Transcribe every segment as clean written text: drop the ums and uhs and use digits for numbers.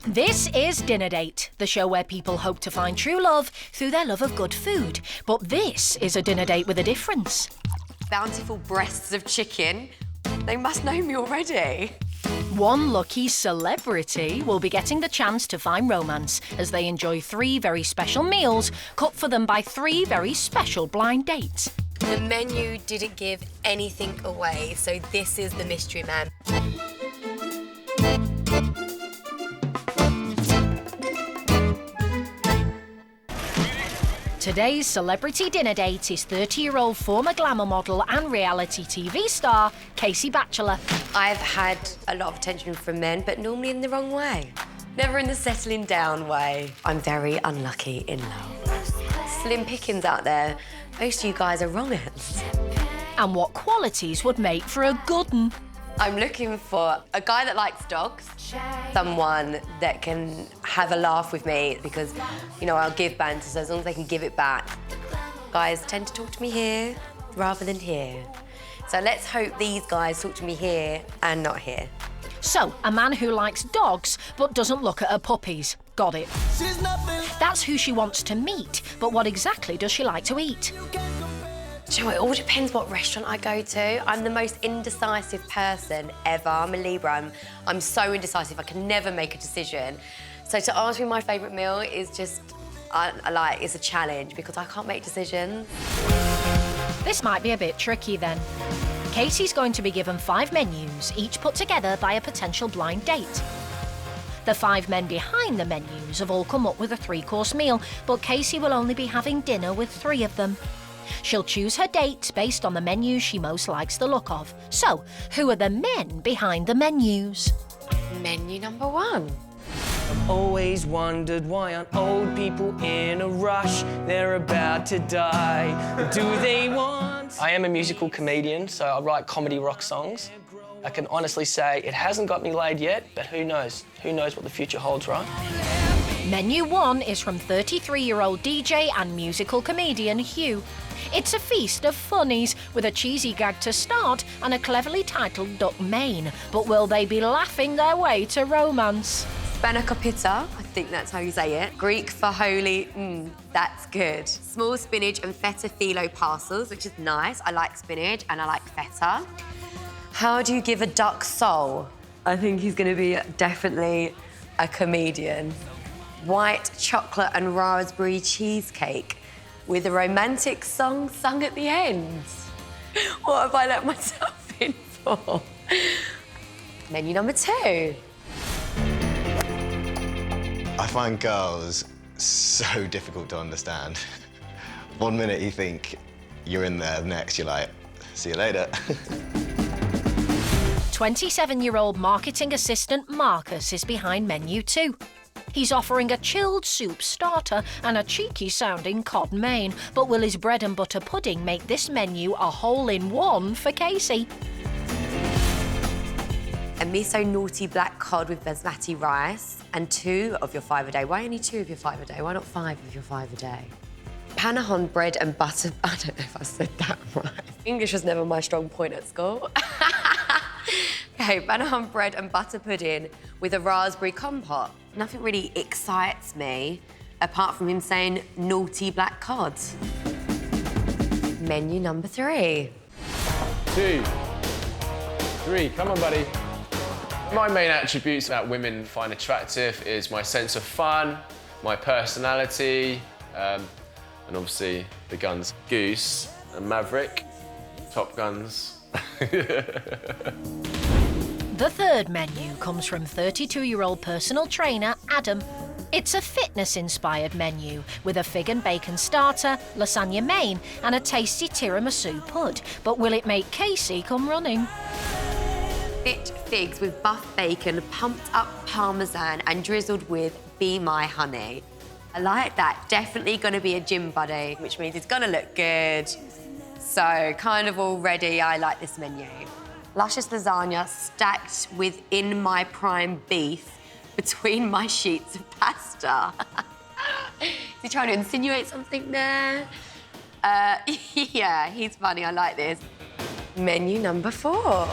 This is Dinner Date, the show where people hope to find true love through their love of good food. But this is a dinner date with a difference. Bountiful breasts of chicken. They must know me already. One lucky celebrity will be getting the chance to find romance as they enjoy 3 very special meals cut for them by 3 very special blind dates. The menu didn't give anything away, so this is the mystery man. Today's celebrity dinner date is 30-year-old former glamour model and reality TV star, Casey Batchelor. I've had a lot of attention from men, but normally in the wrong way. Never in the settling down way. I'm very unlucky in love. Slim pickings out there. Most of you guys are wrong ends. And what qualities would make for a good un? I'm looking for a guy that likes dogs, someone that can have a laugh with me because, you know, I'll give banter, so as long as they can give it back. Guys tend to talk to me here rather than here. So let's hope these guys talk to me here and not here. So, a man who likes dogs but doesn't look at her puppies. Got it. That's who she wants to meet, but what exactly does she like to eat? Do you know, it all depends what restaurant I go to. I'm the most indecisive person ever. I'm a Libra. I'm so indecisive. I can never make a decision. So to ask me my favourite meal is just, it's a challenge because I can't make decisions. This might be a bit tricky then. Casey's going to be given 5 menus, each put together by a potential blind date. The 5 men behind the menus have all come up with a 3-course meal, but Casey will only be having dinner with 3 of them. She'll choose her date based on the menus she most likes the look of. So, who are the men behind the menus? Menu number 1. I've always wondered why aren't old people in a rush? They're about to die. Do they want... I am a musical comedian, so I write comedy rock songs. I can honestly say it hasn't got me laid yet, but who knows? Who knows what the future holds, right? Menu 1 is from 33-year-old DJ and musical comedian Huw. It's a feast of funnies with a cheesy gag to start and a cleverly titled duck main. But will they be laughing their way to romance? Spanakopita, I think that's how you say it. Greek for holy, that's good. Small spinach and feta phyllo parcels, which is nice. I like spinach and I like feta. How do you give a duck soul? I think he's going to be definitely a comedian. White chocolate and raspberry cheesecake with a romantic song sung at the end. What have I let myself in for? Menu number 2. I find girls so difficult to understand. One minute you think you're in there, the next you're like, see you later. 27-year-old marketing assistant Marcus is behind menu 2. He's offering a chilled soup starter and a cheeky-sounding cod main. But will his bread and butter pudding make this menu a hole-in-one for Casey? A miso naughty black cod with basmati rice and 2 of your 5 a day. Why only 2 of your 5 a day? Why not 5 of your 5 a day? Panahon bread and butter... I don't know if I said that right. English was never my strong point at school. Okay, Panahon bread and butter pudding with a raspberry compote. Nothing really excites me, apart from him saying naughty black cod. Menu number 3. 2, 3, come on, buddy. My main attributes that women find attractive is my sense of fun, my personality, and obviously the guns. Goose and Maverick, Top Guns. The 3rd menu comes from 32-year-old personal trainer Adam. It's a fitness-inspired menu with a fig and bacon starter, lasagna main and a tasty tiramisu pud. But will it make Casey come running? Fit figs with buff bacon, pumped up parmesan and drizzled with Be My Honey. I like that. Definitely going to be a gym buddy, which means it's going to look good. So kind of already I like this menu. Luscious lasagna stacked with In My Prime beef between my sheets of pasta. Is he trying to insinuate something there? Yeah, he's funny, I like this. Menu number 4.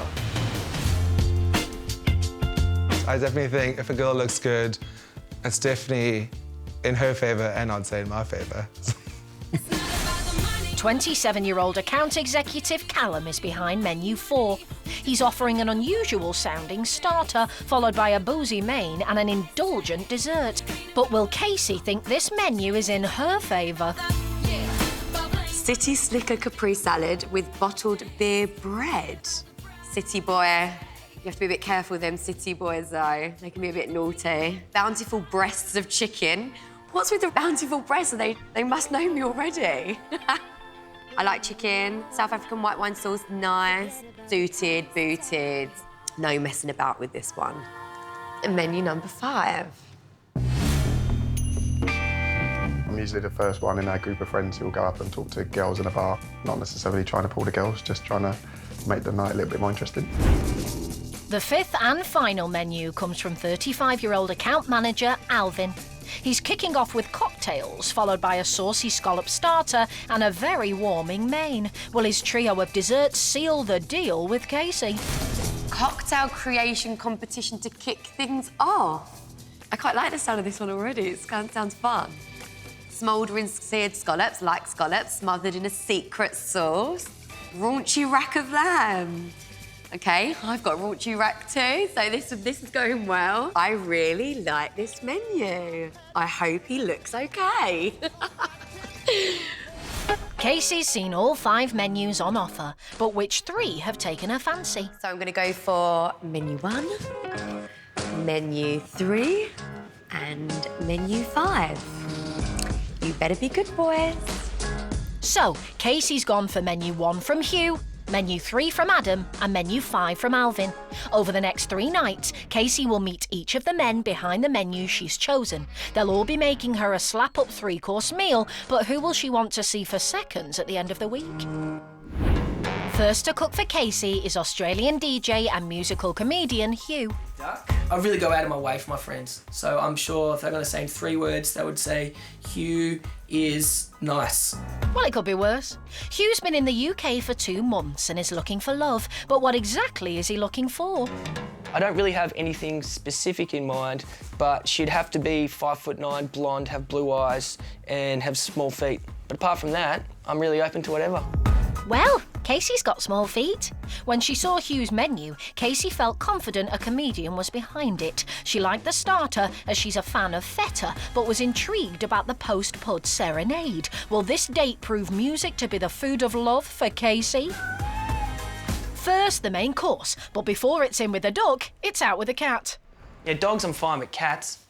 I definitely think if a girl looks good, it's definitely in her favour and I'd say in my favour. 27-year-old account executive Callum is behind menu 4. He's offering an unusual-sounding starter, followed by a boozy main and an indulgent dessert. But will Casey think this menu is in her favour? City Slicker Capri salad with bottled beer bread. City boy. You have to be a bit careful with them city boys, though. They can be a bit naughty. Bountiful breasts of chicken. What's with the bountiful breasts? They must know me already. I like chicken. South African white wine sauce, nice. Suited, booted. No messing about with this one. And menu number 5. I'm usually the first one in our group of friends who will go up and talk to girls in a bar. Not necessarily trying to pull the girls, just trying to make the night a little bit more interesting. The 5th and final menu comes from 35-year-old account manager Alvin. He's kicking off with cocktails, followed by a saucy scallop starter and a very warming main. Will his trio of desserts seal the deal with Casey? Cocktail creation competition to kick things off. I quite like the sound of this one already. It sounds fun. Smouldering seared scallops, like scallops, smothered in a secret sauce. Raunchy rack of lamb. OK, I've got a raunchy rack too, so this is going well. I really like this menu. I hope he looks OK. Casey's seen all 5 menus on offer, but which 3 have taken her fancy? So I'm going to go for menu 1, menu 3, and menu 5. You better be good boys. So, Casey's gone for menu 1 from Huw, menu 3 from Adam, and menu 5 from Alvin. Over the next 3 nights, Casey will meet each of the men behind the menu she's chosen. They'll all be making her a slap-up 3-course meal, but who will she want to see for seconds at the end of the week? First to cook for Casey is Australian DJ and musical comedian Huw. I really go out of my way for my friends, so I'm sure if they're going to say 3 words, they would say, Huw is nice. Well, it could be worse. Huw's been in the UK for 2 months and is looking for love, but what exactly is he looking for? I don't really have anything specific in mind, but she'd have to be 5'9", blonde, have blue eyes, and have small feet. But apart from that, I'm really open to whatever. Well, Casey's got small feet. When she saw Huw's menu, Casey felt confident a comedian was behind it. She liked the starter, as she's a fan of feta, but was intrigued about the post-pud serenade. Will this date prove music to be the food of love for Casey? First, the main course, but before it's in with the duck, it's out with the cat. Yeah, dogs I'm fine, but cats,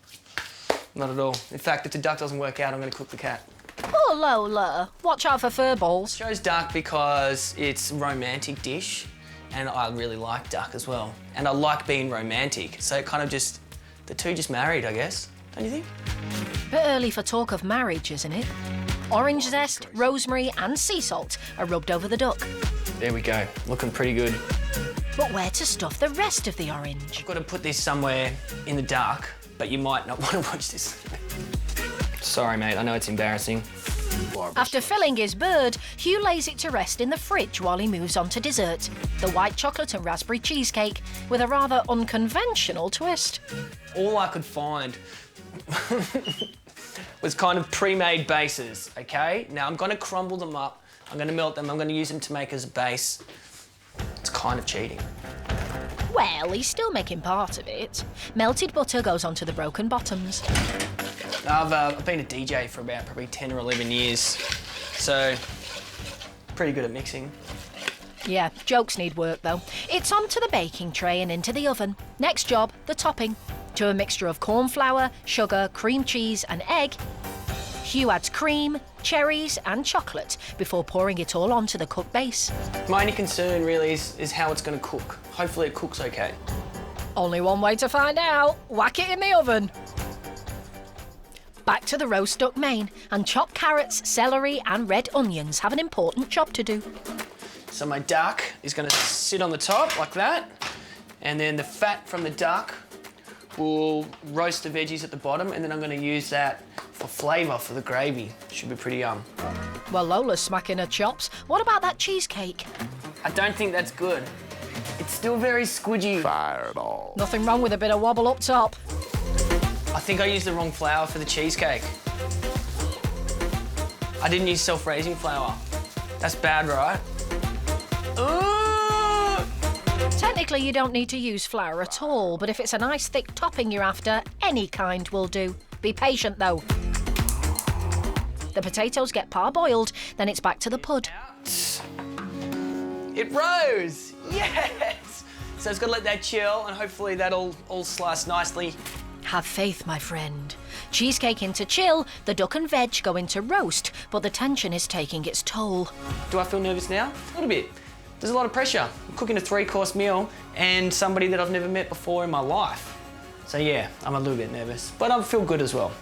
not at all. In fact, if the duck doesn't work out, I'm going to cook the cat. Oh, Lola, watch out for fur balls. Chose duck because it's a romantic dish, and I really like duck as well. And I like being romantic, so it kind of just, the two just married, I guess. Don't you think? Bit early for talk of marriage, isn't it? Orange zest, rosemary and sea salt are rubbed over the duck. There we go, looking pretty good. But where to stuff the rest of the orange? I've got to put this somewhere in the dark, but you might not want to watch this. Sorry, mate, I know it's embarrassing. After filling his bird, Huw lays it to rest in the fridge while he moves on to dessert. The white chocolate and raspberry cheesecake with a rather unconventional twist. All I could find was kind of pre-made bases, OK? Now I'm going to crumble them up, I'm going to melt them, I'm going to use them to make as a base. It's kind of cheating. Well, he's still making part of it. Melted butter goes onto the broken bottoms. I've been a DJ for about probably 10 or 11 years, so pretty good at mixing. Yeah, jokes need work though. It's onto the baking tray and into the oven. Next job, the topping. To a mixture of corn flour, sugar, cream cheese and egg, Huw adds cream, cherries and chocolate before pouring it all onto the cooked base. My only concern really is how it's going to cook. Hopefully it cooks okay. Only one way to find out. Whack it in the oven. Back to the roast duck main, and chopped carrots, celery and red onions have an important job to do. So my duck is going to sit on the top like that, and then the fat from the duck will roast the veggies at the bottom, and then I'm going to use that for flavour for the gravy. Should be pretty yum. Well, Lola's smacking her chops. What about that cheesecake? I don't think that's good. It's still very squidgy. Fireball. Nothing wrong with a bit of wobble up top. I think I used the wrong flour for the cheesecake. I didn't use self-raising flour. That's bad, right? Technically, you don't need to use flour at all, but if it's a nice thick topping you're after, any kind will do. Be patient, though. The potatoes get parboiled, then it's back to the pud. It rose! Yes! So it's got to let that chill, and hopefully that'll all slice nicely. Have faith, my friend. Cheesecake into chill, the duck and veg go into roast, but the tension is taking its toll. Do I feel nervous now? A little bit. There's a lot of pressure. I'm cooking a 3-course meal and somebody that I've never met before in my life. So yeah, I'm a little bit nervous, but I feel good as well.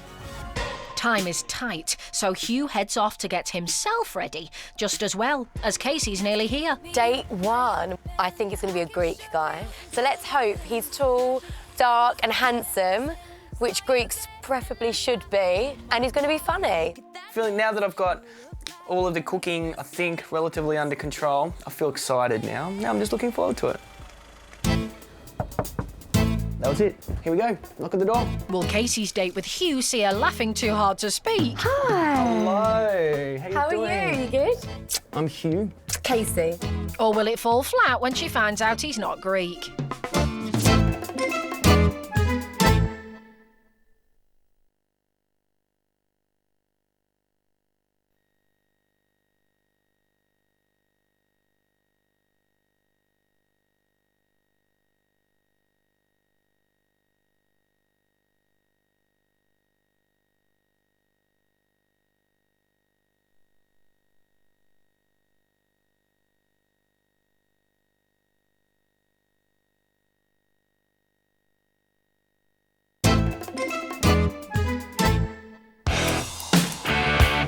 Time is tight, so Huw heads off to get himself ready, just as well as Casey's nearly here. Date 1, I think it's going to be a Greek guy. So let's hope he's tall, dark and handsome, which Greeks preferably should be, and he's going to be funny. Feeling now that I've got all of the cooking, I think, relatively under control, I feel excited now. Now I'm just looking forward to it. That was it. Here we go. Knock at the door. Will Casey's date with Huw see her laughing too hard to speak? Hi. Hello. How are you? You good? I'm Huw. Casey. Or will it fall flat when she finds out he's not Greek?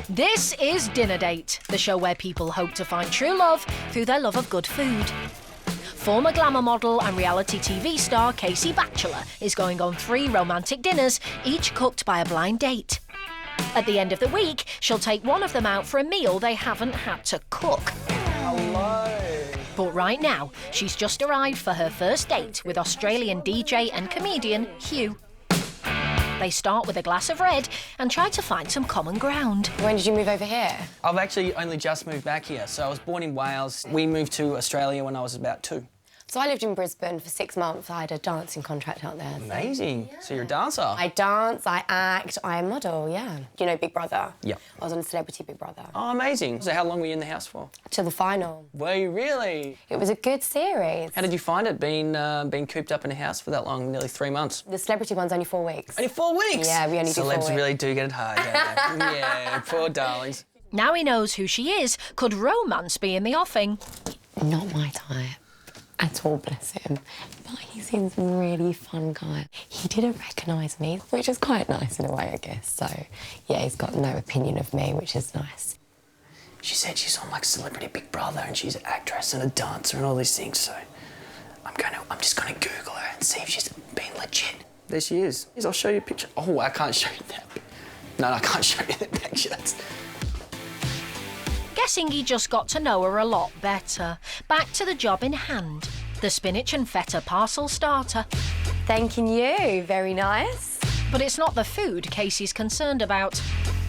This is Dinner Date, the show where people hope to find true love through their love of good food. Former glamour model and reality TV star Casey Batchelor is going on 3 romantic dinners, each cooked by a blind date. At the end of the week, she'll take one of them out for a meal they haven't had to cook. Hello. But right now, she's just arrived for her first date with Australian DJ and comedian Huw. They start with a glass of red and try to find some common ground. When did you move over here? I've actually only just moved back here. So I was born in Wales. We moved to Australia when I was about 2. So I lived in Brisbane for 6 months. I had a dancing contract out there. Amazing. So you're a dancer? I dance, I act, I model, yeah. You know Big Brother? Yep. I was on Celebrity Big Brother. Oh, amazing. So how long were you in the house for? Till the final. Were you really? It was a good series. How did you find it, being cooped up in a house for that long, nearly 3 months? The Celebrity one's only 4 weeks. Only 4 weeks? Yeah, we only do 4 weeks. Celebs really do get it hard, don't they? Yeah, poor darlings. Now he knows who she is, could romance be in the offing? Not my type at all, bless him. But he seems a really fun guy. He didn't recognise me, which is quite nice in a way, I guess. So, yeah, he's got no opinion of me, which is nice. She said she's on like Celebrity Big Brother and she's an actress and a dancer and all these things, so I'm just gonna Google her and see if she's being legit. There she is. I'll show you a picture. Oh, I can't show you that. No, I can't show you that picture. Guessing he just got to know her a lot better. Back to the job in hand. The spinach and feta parcel starter. Thanking you, very nice. But it's not the food Casey's concerned about.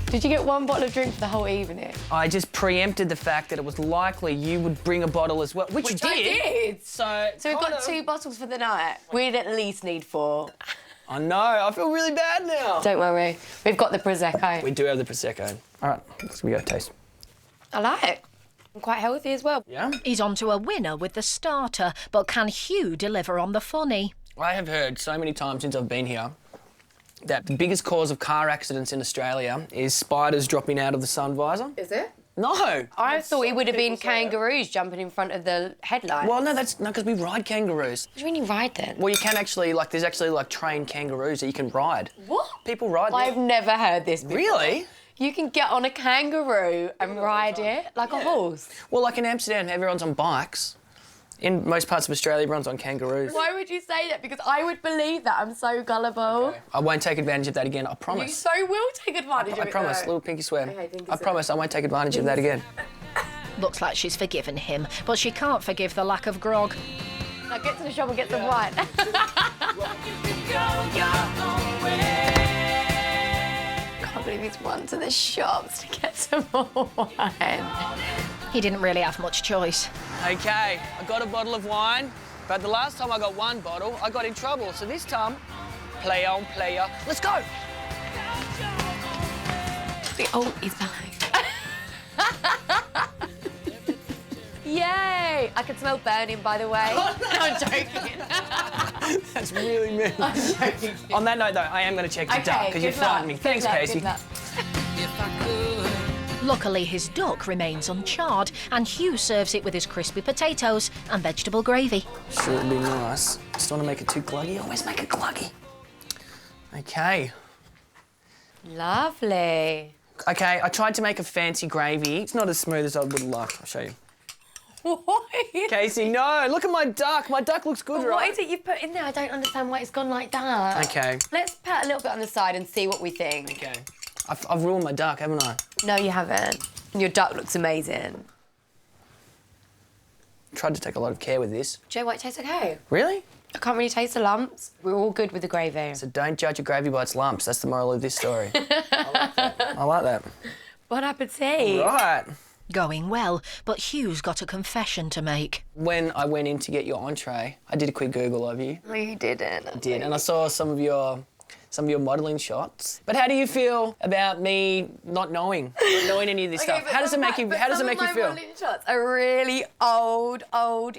Did you get 1 bottle of drink for the whole evening? I just preempted the fact that it was likely you would bring a bottle as well, which you did. I did. So we've got 2 bottles for the night. We'd at least need 4. I know, I feel really bad now. Don't worry, we've got the Prosecco. We do have the Prosecco. All right, let's go taste. I like it. I'm quite healthy as well. Yeah? He's on to a winner with the starter, but can Huw deliver on the funny? I have heard so many times since I've been here that the biggest cause of car accidents in Australia is spiders dropping out of the sun visor. Is it? No. I thought it would have been kangaroos jumping in front of the headlight. Well, no, because we ride kangaroos. What do you mean you ride them? Well, you can actually, there's actually, trained kangaroos that you can ride. What? People ride them. I've never heard this before. Really? You can get on a kangaroo and ride it like a horse. Well, like in Amsterdam, everyone's on bikes. In most parts of Australia, everyone's on kangaroos. Why would you say that? Because I would believe that. I'm so gullible. Okay. I won't take advantage of that again, I You promise. so will take advantage of it. I promise, though. little pinky swear. Okay, pinky I swear. promise I won't take advantage of that again. Looks like she's forgiven him, but she can't forgive the lack of grog. Now get to the shop and get some wine. Can't believe he's run to the shops to get some more wine. He didn't really have much choice. Okay, I got a bottle of wine, but the last time I got one bottle, I got in trouble. So this time, play on, player. Let's go. Oh, he's back. Yay! I can smell burning, by the way. Oh, no. I'm joking. That's really mean. I'm joking. On that note, though, I am going to check the duck because you frightened me. Thanks, Casey. Luckily, his duck remains uncharred, and Huw serves it with his crispy potatoes and vegetable gravy. Sure, it'd be nice. Just don't want to make it too gluggy. Always make it gluggy. Okay. Lovely. Okay, I tried to make a fancy gravy. It's not as smooth as I would like. I'll show you. What? Casey, no, look at my duck. My duck looks good, right? What is it you put in there? I don't understand why it's gone like that. Okay. Let's put a little bit on the side and see what we think. Okay. I've ruined my duck, haven't I? No, you haven't. Your duck looks amazing. Tried to take a lot of care with this. Do you know what? It tastes okay. Really? I can't really taste the lumps. We're all good with the gravy. So don't judge a gravy by its lumps. That's the moral of this story. I like that. I like that. Bon appetit. Right. Going well, but Hugh's got a confession to make. When I went in to get your entree, I did a quick Google of you. No, you didn't. I did, and I saw some of your modelling shots. But how do you feel about me not knowing any of this stuff? How does it make you? How does it make you feel? Modelling shots are really old,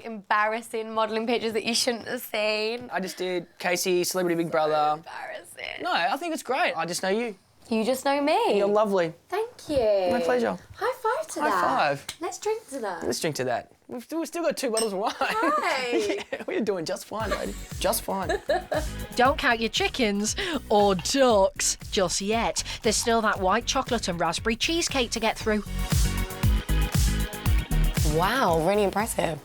embarrassing modelling pictures that you shouldn't have seen. I just did Casey, Celebrity Big Brother. Embarrassing. No, I think it's great. I just know you. You just know me. You're lovely. Thank you. My pleasure. High five to High that. five. Let's drink to that. Let's drink to that. We've still got 2 bottles of wine. Right. Yeah, we're doing just fine, lady. Just fine. Don't count your chickens or ducks just yet. There's still that white chocolate and raspberry cheesecake to get through. Wow, really impressive.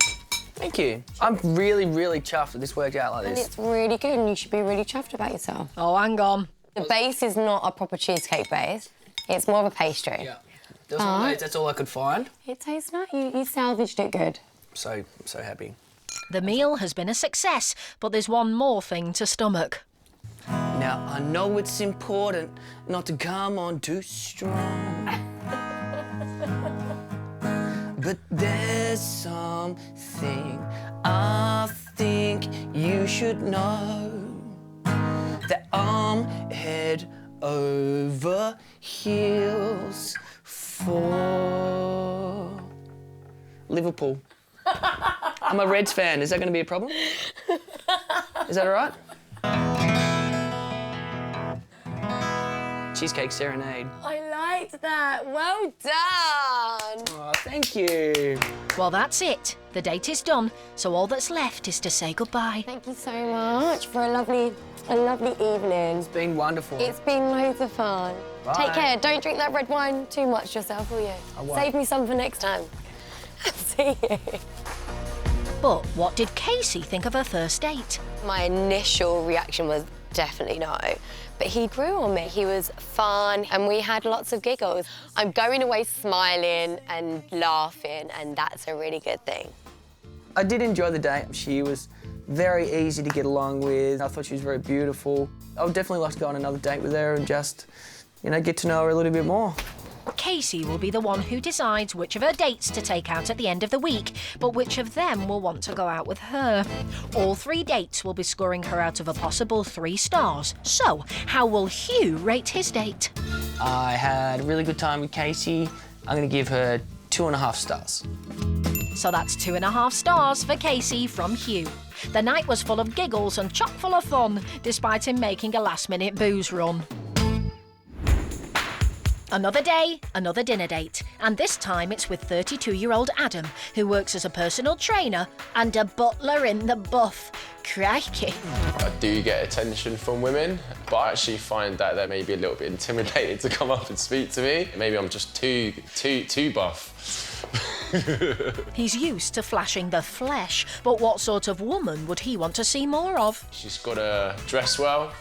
Thank you. I'm really, really chuffed that this worked out like And this. it's really good, and you should be really chuffed about yourself. Oh, hang on. The base is not a proper cheesecake base. It's more of a pastry. Yeah. That's all I could find. It tastes nice. You salvaged it good. I'm so happy. The meal has been a success, but there's one more thing to stomach. Now, I know it's important not to come on too strong. But there's something I think you should know. That I'm head over heels for Liverpool. I'm a Reds fan. Is that going to be a problem? Is that all right? Cheesecake serenade. I liked that. Well done. Oh, thank you. Well, that's it. The date is done, so all that's left is to say goodbye. Thank you so much for a lovely evening. It's been wonderful. It's been loads of fun. Bye. Take care. Don't drink that red wine too much yourself, will you? I won't. Save me some for next time. See you. But what did Casey think of her first date? My initial reaction was definitely no. But he grew on me. He was fun and we had lots of giggles. I'm going away smiling and laughing, and that's a really good thing. I did enjoy the date. She was very easy to get along with. I thought she was very beautiful. I would definitely like to go on another date with her and just, get to know her a little bit more. Casey will be the one who decides which of her dates to take out at the end of the week, but which of them will want to go out with her. All 3 dates will be scoring her out of a possible 3 stars. So, how will Huw rate his date? I had a really good time with Casey. I'm going to give her 2.5 stars. So that's 2.5 stars for Casey from Huw. The night was full of giggles and chock full of fun, despite him making a last-minute booze run. Another day, another dinner date, and this time it's with 32-year-old Adam, who works as a personal trainer and a butler in the buff. Crikey. I do get attention from women, but I actually find that they're maybe a little bit intimidated to come up and speak to me. Maybe I'm just too buff. He's used to flashing the flesh, but what sort of woman would he want to see more of? She's got to dress well,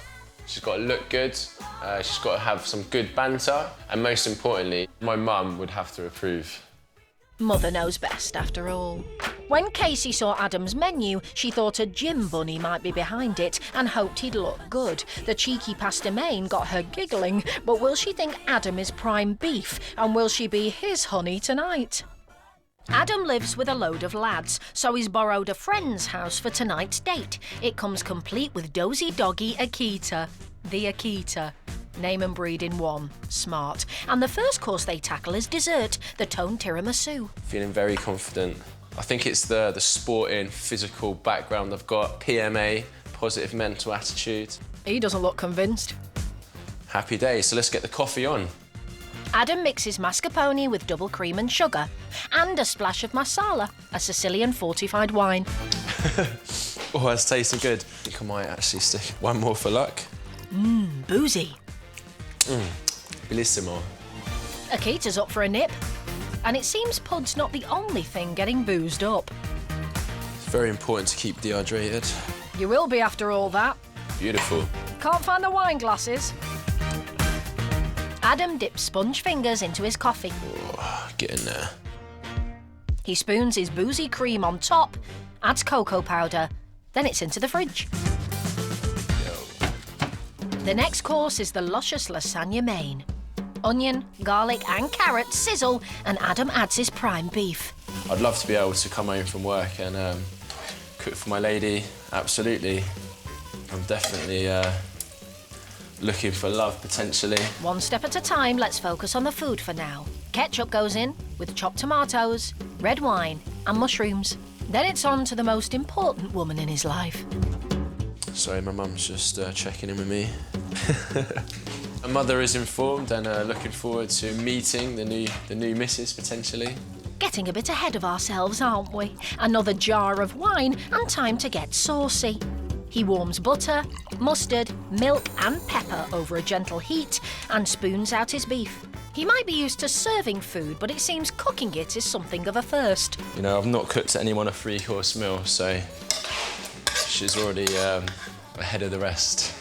she's got to look good, she's got to have some good banter, and most importantly, my mum would have to approve. Mother knows best, after all. When Casey saw Adam's menu, she thought a gym bunny might be behind it and hoped he'd look good. The cheeky pasta main got her giggling, but will she think Adam is prime beef, and will she be his honey tonight? Adam lives with a load of lads, so he's borrowed a friend's house for tonight's date. It comes complete with dozy doggy Akita. The Akita. Name and breed in one. Smart. And the first course they tackle is dessert, the toned tiramisu. Feeling very confident. I think it's the sporting, physical background I've got, PMA, positive mental attitude. He doesn't look convinced. Happy day, so let's get the coffee on. Adam mixes mascarpone with double cream and sugar, and a splash of marsala, a Sicilian fortified wine. Oh, that's tasting good. I think I might actually stick one more for luck. Boozy. Bellissimo. Akita's up for a nip, and it seems Pud's not the only thing getting boozed up. It's very important to keep dehydrated. You will be after all that. Beautiful. Can't find the wine glasses. Adam dips sponge fingers into his coffee. Oh, get in there. He spoons his boozy cream on top, adds cocoa powder, then it's into the fridge. The next course is the luscious lasagna main. Onion, garlic and carrot sizzle, and Adam adds his prime beef. I'd love to be able to come home from work and cook for my lady, absolutely. I'm definitely looking for love, potentially. One step at a time, let's focus on the food for now. Ketchup goes in, with chopped tomatoes, red wine and mushrooms. Then it's on to the most important woman in his life. Sorry, my mum's just checking in with me. My mother is informed and looking forward to meeting the new missus, potentially. Getting a bit ahead of ourselves, aren't we? Another jar of wine and time to get saucy. He warms butter, mustard, milk and pepper over a gentle heat and spoons out his beef. He might be used to serving food, but it seems cooking it is something of a first. You know, I've not cooked anyone a 3-course meal, so she's already ahead of the rest.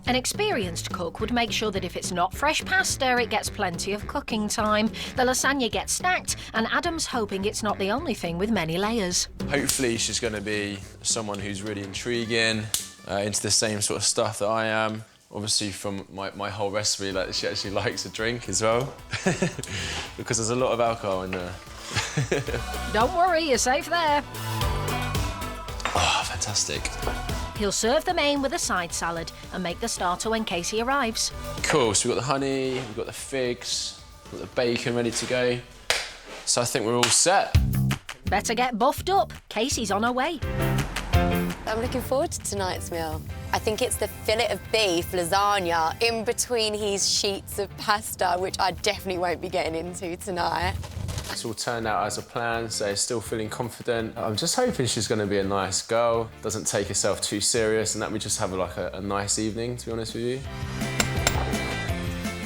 An experienced cook would make sure that if it's not fresh pasta, it gets plenty of cooking time. The lasagna gets stacked, and Adam's hoping it's not the only thing with many layers. Hopefully she's going to be someone who's really intriguing, into the same sort of stuff that I am. Obviously from my whole recipe, like, she actually likes a drink as well, because there's a lot of alcohol in there. Don't worry, you're safe there. Oh, fantastic. He'll serve the main with a side salad and make the starter when Casey arrives. Cool, so we've got the honey, we've got the figs, we've got the bacon ready to go. So I think we're all set. Better get buffed up. Casey's on her way. I'm looking forward to tonight's meal. I think it's the fillet of beef lasagna in between his sheets of pasta, which I definitely won't be getting into tonight. It's all turned out as a plan, so still feeling confident. I'm just hoping she's going to be a nice girl, doesn't take herself too serious, and that we just have like a nice evening, to be honest with you.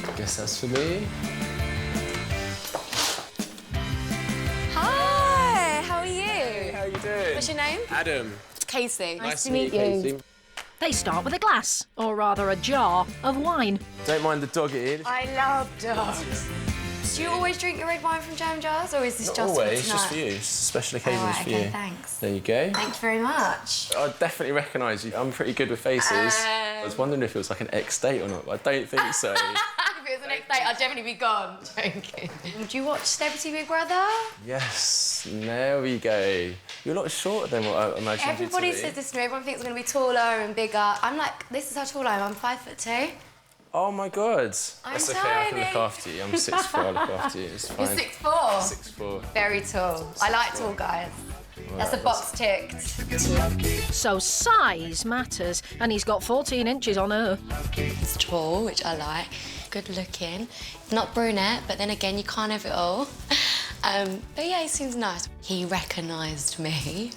I guess that's for me. Hi, how are you? How you doing? What's your name? Adam. Casey. Nice to meet you. Casey. They start with a glass, or rather a jar, of wine. Don't mind the dog eating. I love dogs. Do you always drink your red wine from jam jars, or is this Not just always, for tonight? just for you. It's special occasions for you. Okay, thanks. There you go. Thank you very much. I definitely recognise you. I'm pretty good with faces. I was wondering if it was like an ex-date or not, but I don't think so. If it was the next date, I'd definitely be gone. Joking. Would you watch Celebrity Big Brother? Yes, there we go. You're a lot shorter than what I imagined Everybody you to be. says this to me. Everyone thinks I'm going to be taller and bigger. I'm like, this is how tall I am. I'm 5'2". Oh my God. I'm That's okay, I can look tiny. after you. I'm 6'4", I'll look after you. It's You're fine. 6'4". 6'4". Very tall. I like tall guys. That's a box ticked. So size matters, and he's got 14 inches on her. He's tall, which I like. Good looking. Not brunette, but then again, you can't have it all. But yeah, he seems nice. He recognised me,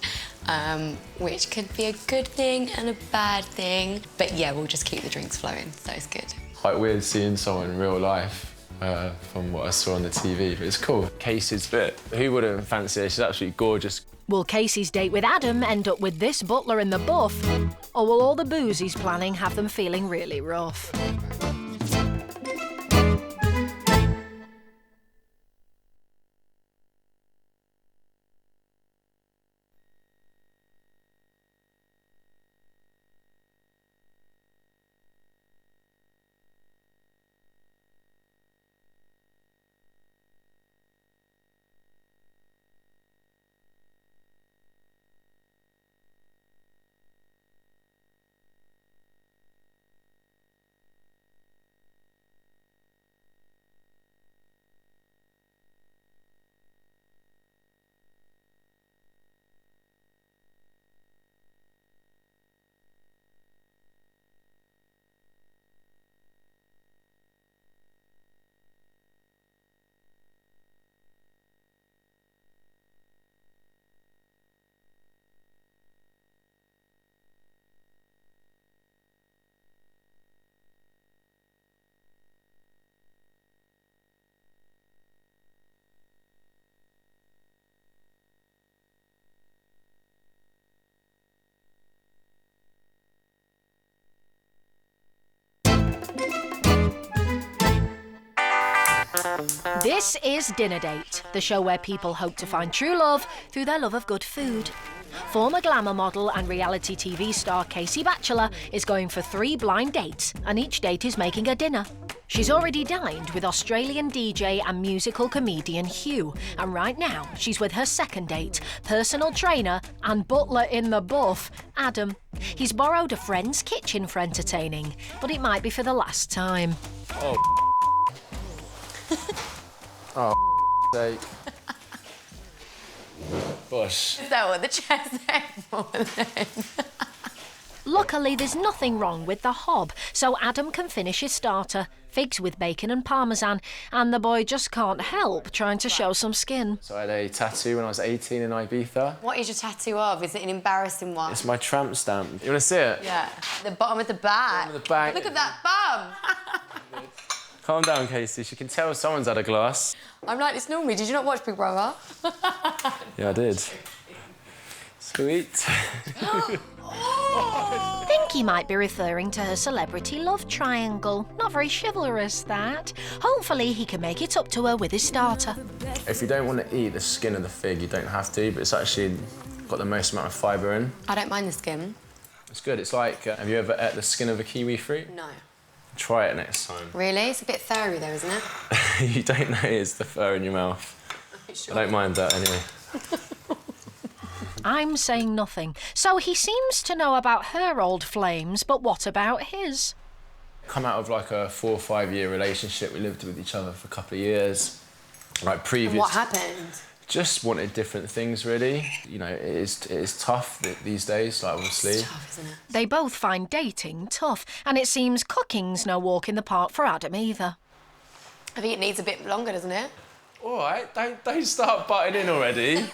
which could be a good thing and a bad thing. But yeah, we'll just keep the drinks flowing, so it's good. Quite weird seeing someone in real life from what I saw on the TV, but it's cool. Casey's bit. Who wouldn't fancy her? She's absolutely gorgeous. Will Casey's date with Adam end up with this butler in the buff? Or will all the booze he's planning have them feeling really rough? This is Dinner Date, the show where people hope to find true love through their love of good food. Former glamour model and reality TV star Casey Batchelor is going for 3 blind dates, and each date is making a dinner. She's already dined with Australian DJ and musical comedian Huw, and right now she's with her second date, personal trainer and butler in the buff, Adam. He's borrowed a friend's kitchen for entertaining, but it might be for the last time. Oh, oh, sake. Bush. Is that what the chair's there for then? Luckily, there's nothing wrong with the hob, so Adam can finish his starter, figs with bacon and parmesan, and the boy just can't help trying to show some skin. So I had a tattoo when I was 18 in Ibiza. What is your tattoo of? Is it an embarrassing one? It's my tramp stamp. You want to see it? Yeah. The bottom of the bag. Bottom of the bag. Look at that bum. Calm down, Casey. She can tell someone's had a glass. I'm like this normally. Did you not watch Big Brother? Yeah, I did. Sweet. Think he might be referring to her celebrity love triangle. Not very chivalrous, that. Hopefully he can make it up to her with his starter. If you don't want to eat the skin of the fig, you don't have to, but it's actually got the most amount of fibre in. I don't mind the skin. It's good. It's like, have you ever ate the skin of a kiwi fruit? No. Try it next time. Really? It's a bit furry though, isn't it? You don't notice the fur in your mouth. Sure. I don't mind that anyway. I'm saying nothing. So he seems to know about her old flames, but what about his? Come out of like a 4 or 5 year relationship. We lived with each other for a couple of years. Like previous. And what happened? Just wanted different things, really. You know, it is tough these days, like obviously. It's tough, isn't it? They both find dating tough, and it seems cooking's no walk in the park for Adam either. I think it needs a bit longer, doesn't it? All right, don't start butting in already.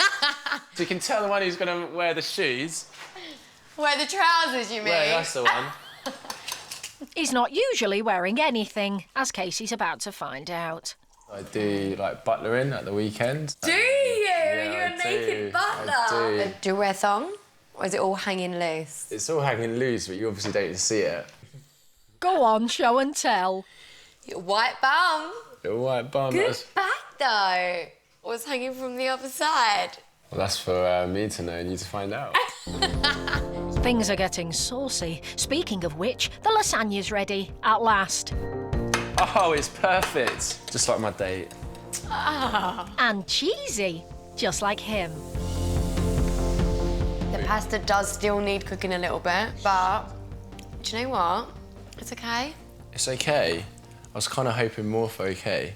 So you can tell the one who's going to wear the shoes. Wear the trousers, you mean? Yeah, that's the one. He's not usually wearing anything, as Casey's about to find out. I do like butlering at the weekend. Do you? Yeah, You're I a naked do. butler. I do. Do you wear a thong? Or is it all hanging loose? It's all hanging loose, but you obviously don't see it. Go on, show and tell. Your white bum. Little white bum. Good That's, back, though. What's hanging from the other side? well, that's for me to know and you to find out. Things are getting saucy. Speaking of which, the lasagna's ready, at last. Oh, it's perfect. Just like my date. And cheesy, just like him. The pasta does still need cooking a little bit, but do you know what? It's okay. It's okay. I was kind of hoping more for okay.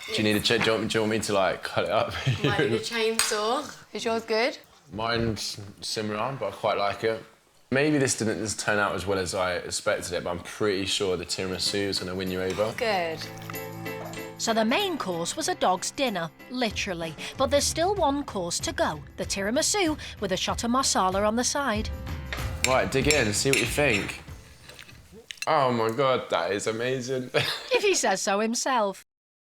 Do you need a do you want me to like cut it up? Might need a chainsaw. Is yours good? Mine's similar, but I quite like it. Maybe this didn't just turn out as well as I expected it, but I'm pretty sure the tiramisu is going to win you over. Good. So the main course was a dog's dinner, literally. But there's still one course to go, the tiramisu with a shot of marsala on the side. Right, dig in, see what you think. Oh my God, that is amazing. If he says so himself.